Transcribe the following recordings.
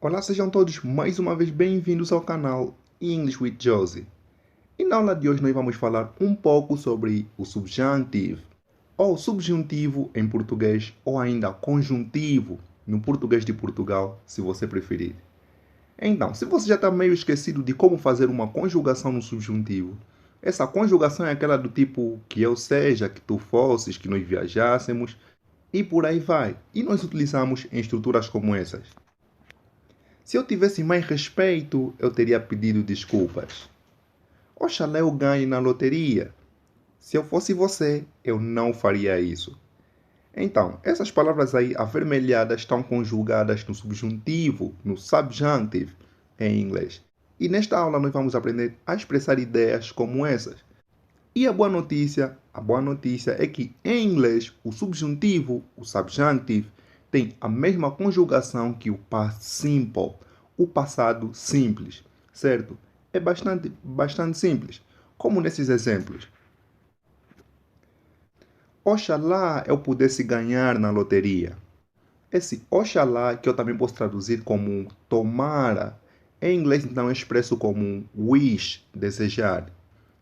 Olá, sejam todos mais uma vez bem-vindos ao canal English with Josie. E na aula de hoje nós vamos falar um pouco sobre o subjunctive, ou subjuntivo em português, ou ainda conjuntivo no português de Portugal, se você preferir. Então, se você já está meio esquecido de como fazer uma conjugação no subjuntivo, essa conjugação é aquela do tipo que eu seja, que tu fosses, que nós viajássemos, e por aí vai. E nós utilizamos em estruturas como essas. Se eu tivesse mais respeito, eu teria pedido desculpas. Oxalá eu ganhe na loteria. Se eu fosse você, eu não faria isso. Então, essas palavras aí avermelhadas estão conjugadas no subjuntivo, no subjunctive, em inglês. E nesta aula nós vamos aprender a expressar ideias como essas. E a boa notícia é que em inglês o subjuntivo, o subjunctive, tem a mesma conjugação que o past simple, o passado simples, certo? É bastante simples, como nesses exemplos. Oxalá eu pudesse ganhar na loteria. Esse oxalá, que eu também posso traduzir como tomara, em inglês então é expresso como wish, desejar.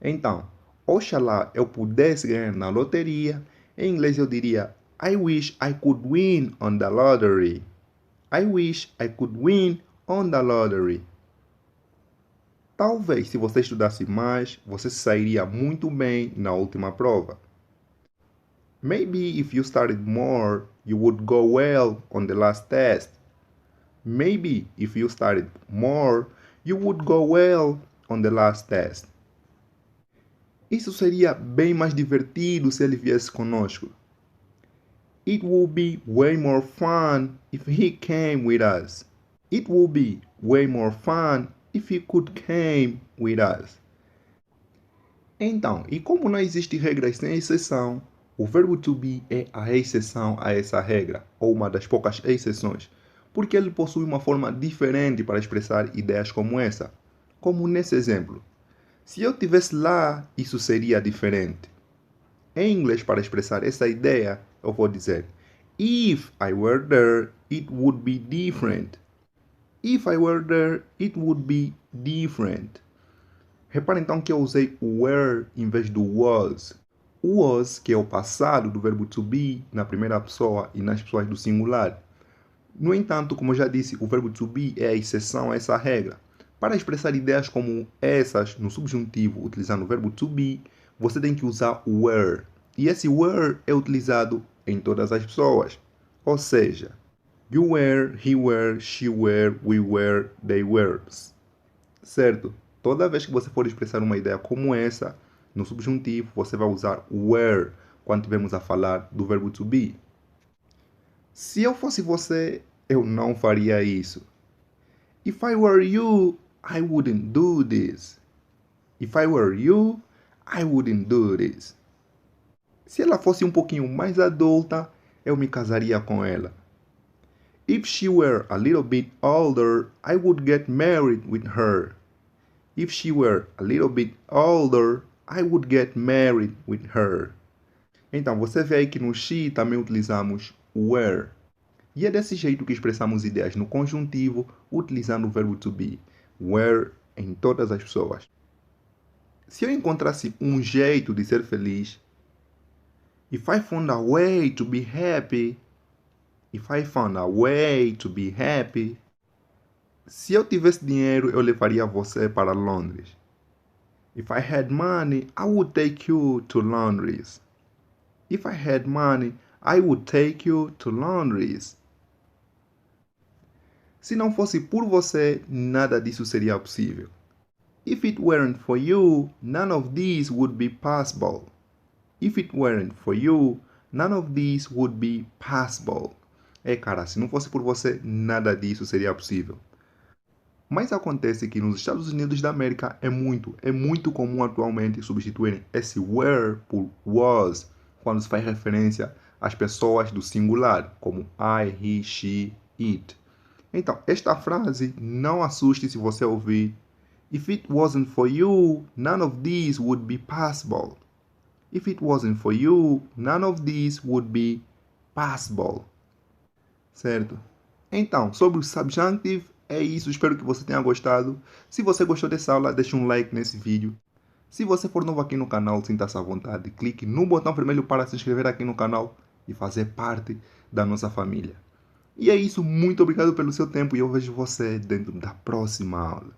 Então, oxalá eu pudesse ganhar na loteria, em inglês eu diria I wish I could win on the lottery. I wish I could win on the lottery. Talvez se você estudasse mais, você sairia muito bem na última prova. Maybe if you studied more, you would go well on the last test. Maybe if you studied more, you would go well on the last test. Isso seria bem mais divertido se ele viesse conosco. It would be way more fun if he came with us. It would be way more fun if he could came with us. Então, e como não existe regras sem exceção, o verbo to be é a exceção a essa regra, ou uma das poucas exceções, porque ele possui uma forma diferente para expressar ideias como essa. Como nesse exemplo. Se eu estivesse lá, isso seria diferente. Em inglês, para expressar essa ideia, eu vou dizer If I were there, it would be different. If I were there, it would be different. Repara então que eu usei o were em vez do was. O was, que é o passado do verbo to be na primeira pessoa e nas pessoas do singular. No entanto, como eu já disse, o verbo to be é a exceção a essa regra. Para expressar ideias como essas no subjuntivo utilizando o verbo to be, você tem que usar o were. E esse were é utilizado em todas as pessoas. Ou seja, you were, he were, she were, we were, they were. Certo? Toda vez que você for expressar uma ideia como essa, no subjuntivo, você vai usar were quando estivermos a falar do verbo to be. Se eu fosse você, eu não faria isso. If I were you, I wouldn't do this. If I were you, I wouldn't do this. Se ela fosse um pouquinho mais adulta, eu me casaria com ela. If she were a little bit older, I would get married with her. If she were a little bit older, I would get married with her. Então, você vê aí que no she também utilizamos were. E é desse jeito que expressamos ideias no conjuntivo, utilizando o verbo to be, were, em todas as pessoas. Se eu encontrasse um jeito de ser feliz, if I found a way to be happy, if I found a way to be happy, se eu tivesse dinheiro, eu levaria você para Londres. If I had money, I would take you to Londres. If I had money, I would take you to Londres. Se não fosse por você, nada disso seria possível. If it weren't for you, none of this would be possible. If it weren't for you, none of this would be possible. Cara, se não fosse por você, nada disso seria possível. Mas acontece que nos Estados Unidos da América é muito comum atualmente substituírem esse were por was, quando se faz referência às pessoas do singular, como I, he, she, it. Então, esta frase não assuste se você ouvir If it wasn't for you, none of this would be possible. If it wasn't for you, none of this would be possible. Certo? Então, sobre o subjunctive É isso, espero que você tenha gostado. Se você gostou dessa aula, deixe um like nesse vídeo. Se você for novo aqui no canal, sinta-se à vontade. Clique no botão vermelho para se inscrever aqui no canal e fazer parte da nossa família. E é isso, muito obrigado pelo seu tempo e eu vejo você dentro da próxima aula.